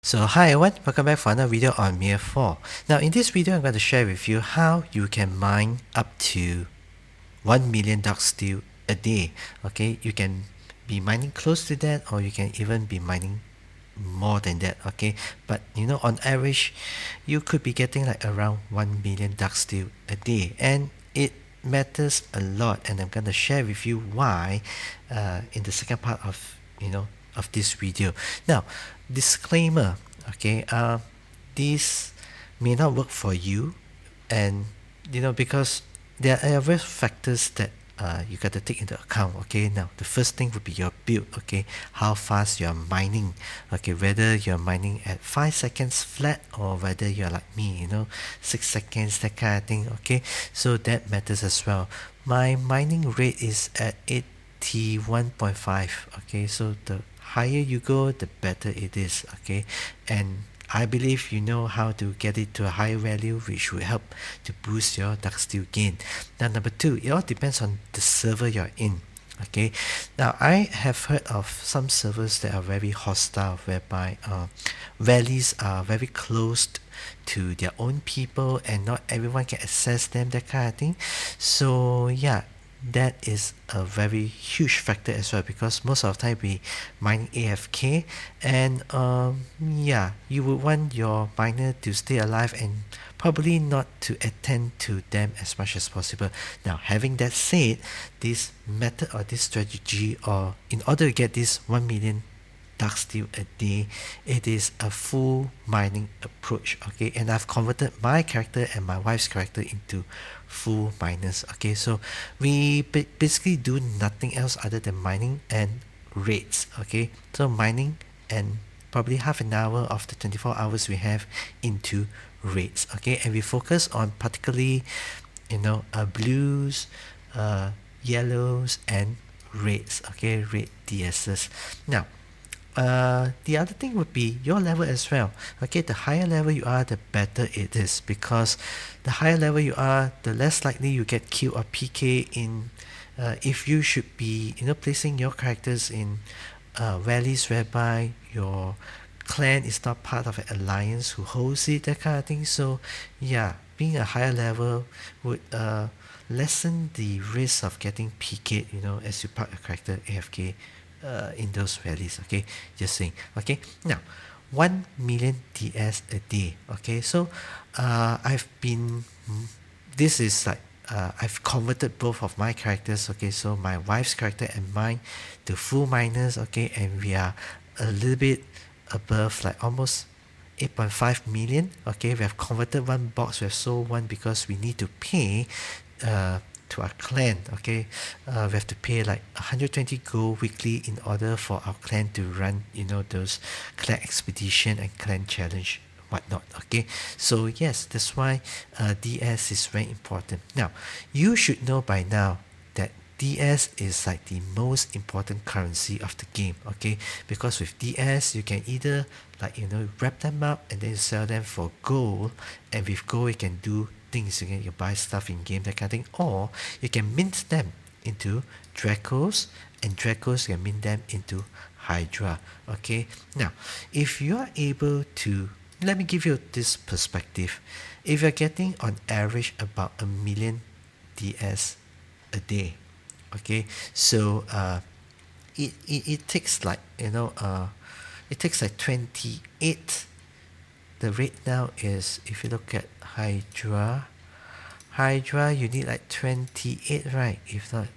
So hi everyone, welcome back for another video on MIR4. Now in this video I'm going to share with you how you can mine up to 1 million Darksteel a day. Okay, you can be mining close to that or you can even be mining more than that. Okay, but on average you could be getting like around 1 million Darksteel a day, and it matters a lot, and I'm going to share with you why in the second part of of this video. Now, disclaimer, okay, this may not work for you, and because there are various factors that you got to take into account. Okay, now the first thing would be your build. Okay, how fast you're mining. Okay, whether you're mining at 5 seconds flat or whether you're like me, 6 seconds, that kind of thing. Okay, so that matters as well. My mining rate is at 81.5. Okay, so the higher you go, the better it is. Okay, and I believe you know how to get it to a higher value, which will help to boost your Darksteel gain. Now, number two, it all depends on the server you're in. Okay, now I have heard of some servers that are very hostile, whereby valleys are very closed to their own people and not everyone can access them, that kind of thing. So yeah, that is a very huge factor as well, because most of the time we mine AFK, and yeah, you would want your miner to stay alive and probably not to attend to them as much as possible. Now, having that said, this method or this strategy, or in order to get this 1 million Darksteel a day, it is a full mining approach. Okay, and I've converted my character and my wife's character into full miners. Okay, so we basically do nothing else other than mining and raids. Okay, so mining and probably half an hour of the 24 hours we have into raids. Okay, and we focus on particularly blues, yellows, and reds. Okay, red DSs. Now, the other thing would be your level as well. Okay, the higher level you are, the better it is, because the higher level you are, the less likely you get killed or PK in. If you should be placing your characters in valleys whereby your clan is not part of an alliance who holds it, that kind of thing. So yeah, being a higher level would lessen the risk of getting PK'd, as you park your character AFK in those valleys. Okay, just saying. Okay, now 1 million DS a day. Okay, so I've been this is like I've converted both of my characters. Okay, so my wife's character and mine to full miners. Okay, and we are a little bit above, like almost 8.5 million. Okay, we have converted one box, we have sold one because we need to pay to our clan. Okay, we have to pay like 120 gold weekly in order for our clan to run those clan expedition and clan challenge, whatnot. Okay, so yes, that's why DS is very important. Now, you should know by now that DS is like the most important currency of the game. Okay, because with DS you can either wrap them up and then sell them for gold, and with gold you can do things. You can buy stuff in game, that kind of thing, or you can mint them into Dracos, and Dracos you can mint them into Hydra. Okay, now if you are able to, let me give you this perspective. If you're getting on average about 1 million DS a day, okay, so it takes like it takes like 28. The rate now is, if you look at Hydra, you need like 28, right? If not,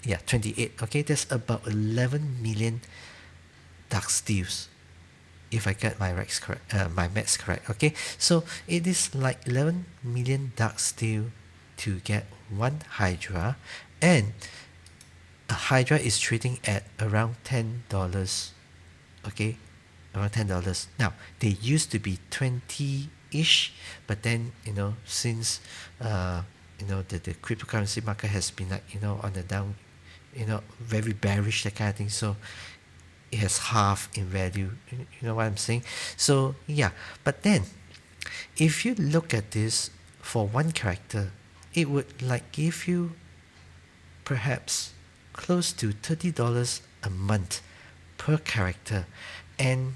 yeah, 28. Okay, that's about 11 million Darksteels, if I get my maths correct. Okay, so it is like 11 million Darksteel to get one Hydra, and a Hydra is trading at around $10. Okay, around $10. Now, they used to be 20-ish, but then since the cryptocurrency market has been like on the down, very bearish, that kind of thing, so it has halved in value. You know what I'm saying? So yeah, but then if you look at this for one character, it would like give you perhaps close to $30 a month per character, and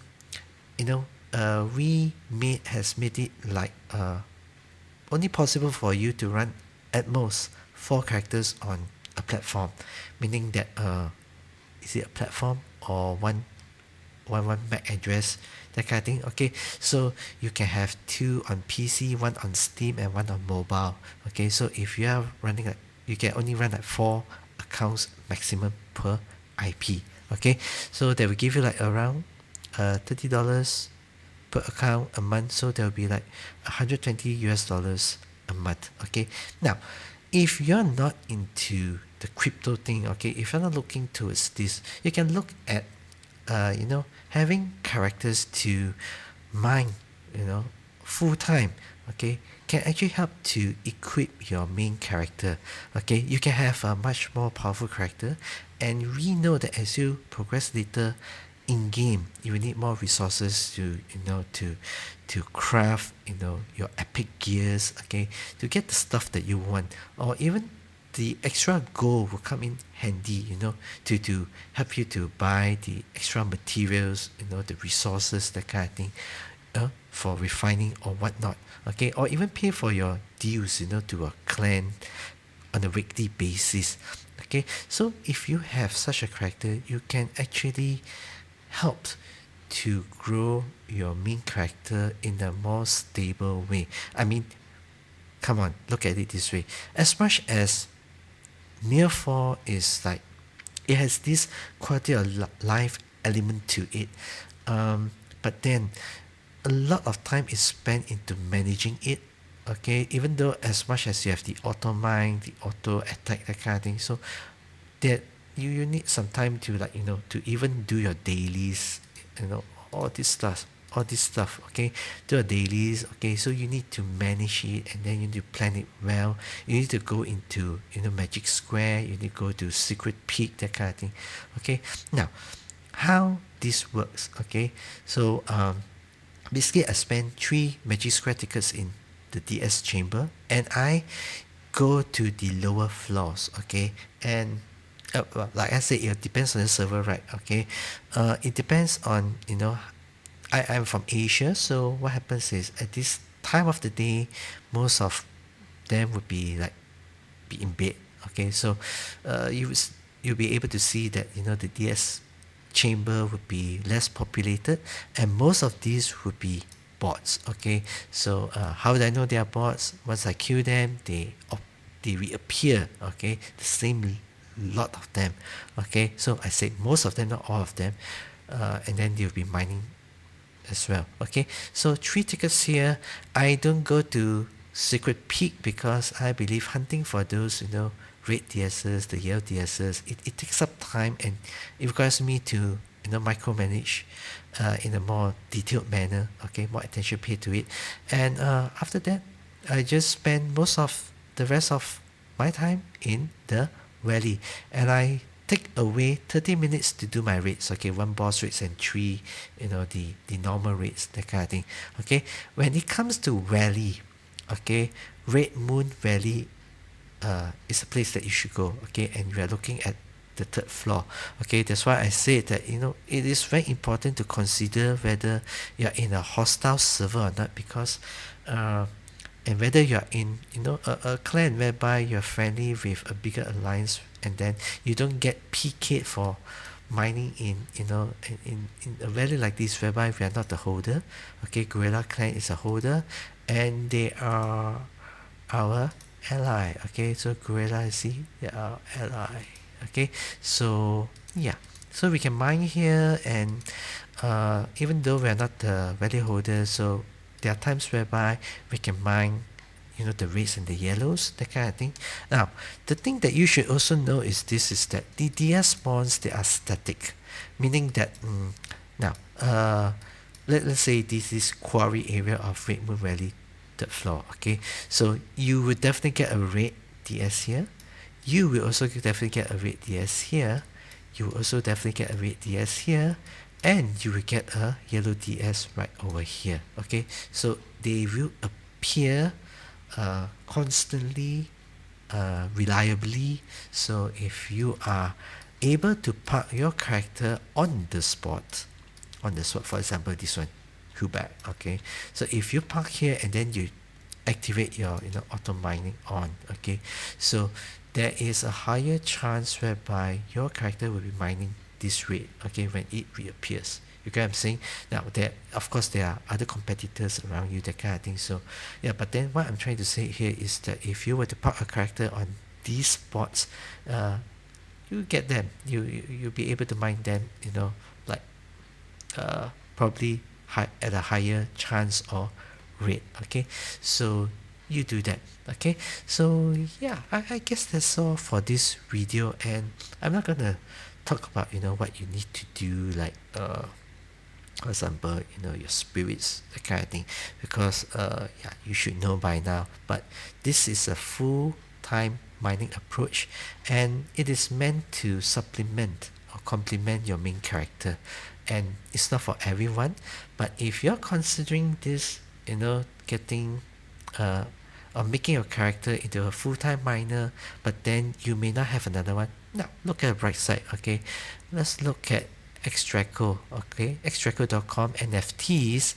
has made it like only possible for you to run at most 4 characters on a platform, meaning that is it a platform or one MAC address, that kind of thing. Okay, so you can have 2 on PC, 1 on Steam, and 1 on mobile. Okay, so if you are running like, you can only run like 4 accounts maximum per IP. Okay, so that will give you like around $30 per account a month, so that will be like $120 a month. Okay, now if you're not into the crypto thing, okay, if you're not looking towards this, you can look at having characters to mine, full time, okay, can actually help to equip your main character. Okay, you can have a much more powerful character, and we know that as you progress later in game, you will need more resources to craft your epic gears, okay, to get the stuff that you want, or even the extra gold will come in handy, to help you to buy the extra materials, the resources, that kind of thing, for refining or whatnot, okay, or even pay for your dues, to a clan on a weekly basis. Okay, so if you have such a character, you can actually help to grow your main character in a more stable way. I mean, come on, look at it this way. As much as MIR4 is like, it has this quality of life element to it, but then a lot of time is spent into managing it. Okay, even though as much as you have the auto mine, the auto attack, that kind of thing, so that you need some time to, like, to even do your dailies, all this stuff, okay, do your dailies, okay, so you need to manage it, and then you need to plan it well. You need to go into magic square, you need to go to secret peak, that kind of thing. Okay, now how this works, okay, so basically I spend 3 magic square tickets in the DS chamber, and I go to the lower floors, okay, and like I said, it depends on the server, right? Okay, it depends on, I'm from Asia, so what happens is at this time of the day, most of them would be in bed. Okay, so you'll be able to see that the DS chamber would be less populated, and most of these would be bots. Okay, so how do I know they are bots? Once I kill them, they reappear. Okay, the same lot of them. Okay, so I said most of them, not all of them, and then they'll be mining as well. Okay, so 3 tickets here. I don't go to secret peak because I believe hunting for those red DSs, the yellow DSs, it takes up time, and it requires me to micromanage in a more detailed manner. Okay, more attention paid to it, and after that I just spend most of the rest of my time in the valley, and I take away 30 minutes to do my raids. Okay, 1 boss raids and 3 the normal raids, that kind of thing. Okay, when it comes to valley, okay, Red Moon Valley is a place that you should go. Okay, and we are looking at the 3rd floor. Okay, that's why I said that it is very important to consider whether you are in a hostile server or not, because and whether you're in a clan whereby you're friendly with a bigger alliance, and then you don't get PK'd for mining in a valley like this whereby we are not the holder. Okay, Gorilla Clan is a holder, and they are our ally. Okay, so Gorilla, see, they are ally. Okay, so yeah, so we can mine here, and even though we are not the valley holder, so there are times whereby we can mine the reds and the yellows, that kind of thing. Now, the thing that you should also know is that the DS spawns, they are static, meaning that now let's say this is quarry area of Red Moon Valley 3rd floor. Okay, so you will definitely get a red DS here, you will also definitely get a red DS here, you will also definitely get a red DS here, and you will get a yellow DS right over here. Okay, so they will appear constantly, reliably. So if you are able to park your character on the spot, for example this one, Quebec. Okay, so if you park here and then you activate your auto mining on, okay, so there is a higher chance whereby your character will be mining this rate, okay, when it reappears. You get what I'm saying? Now, there, of course, there are other competitors around you, that kind of thing. So, yeah, but then what I'm trying to say here is that if you were to park a character on these spots, you get them. You'll be able to mine them. Like probably at a higher chance or rate. Okay, so you do that. Okay, so yeah, I guess that's all for this video, and I'm not gonna talk about what you need to do, like for example, your spirits, that kind of thing, because yeah, you should know by now. But this is a full-time mining approach, and it is meant to supplement or complement your main character, and it's not for everyone. But if you're considering this, getting or making your character into a full-time miner, but then you may not have another one. Now look at the bright side. Okay, let's look at Extraco. Okay, Extraco.com NFTs.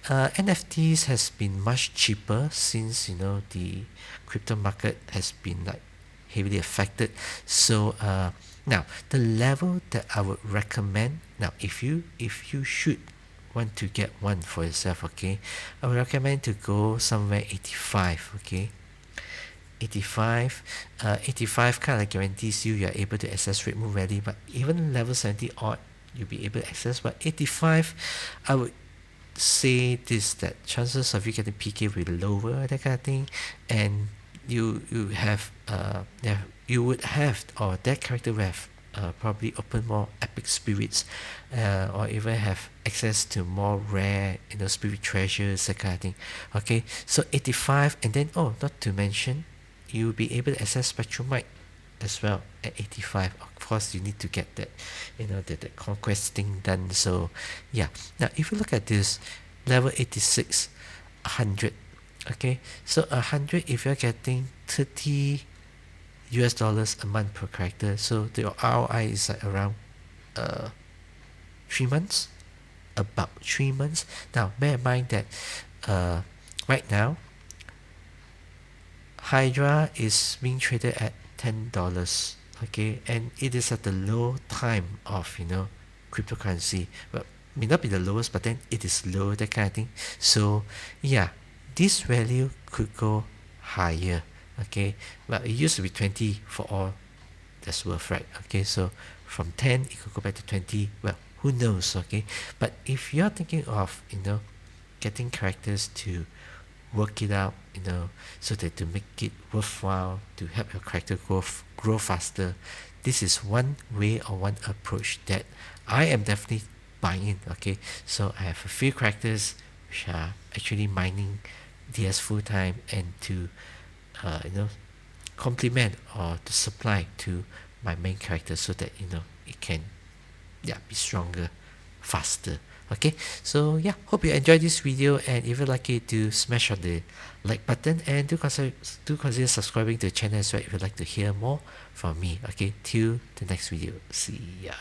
NFTs has been much cheaper since the crypto market has been like heavily affected. So now the level that I would recommend, now if you should want to get one for yourself, okay, I would recommend to go somewhere 85. Okay, 85 85 kind of guarantees you are able to access Red Moon Rally, but even level 70 odd you'll be able to access. But 85, I would say this, that chances of you getting PK will be lower, that kind of thing, and you have you would have, or that character will have probably open more epic spirits, or even have access to more rare spirit treasures, that kind of thing. Okay, so 85, and then not to mention you'll be able to access Spectrumite as well at 85. Of course you need to get that that conquest thing done. So yeah, now if you look at this level 86, 100. Okay, so 100, if you're getting $30 a month per character, so the ROI is like around 3 months, about 3 months. Now bear in mind that right now Hydra is being traded at $10. Okay, and it is at the low time of cryptocurrency. Well, may not be the lowest, but then it is low, that kind of thing. So yeah, this value could go higher. Okay, but it used to be 20 for all that's worth, right? Okay, so from 10 it could go back to 20. Well, who knows? Okay, but if you're thinking of getting characters to work it out, so that to make it worthwhile, to help your character grow faster, this is one way or one approach that I am definitely buying in. Okay, so I have a few characters which are actually mining DS full time, and to complement or to supply to my main character, so that it can be stronger, faster. Okay, so yeah, hope you enjoyed this video, and if you like it, do smash on the like button, and do consider subscribing to the channel as well if you'd like to hear more from me. Okay, till the next video, see ya.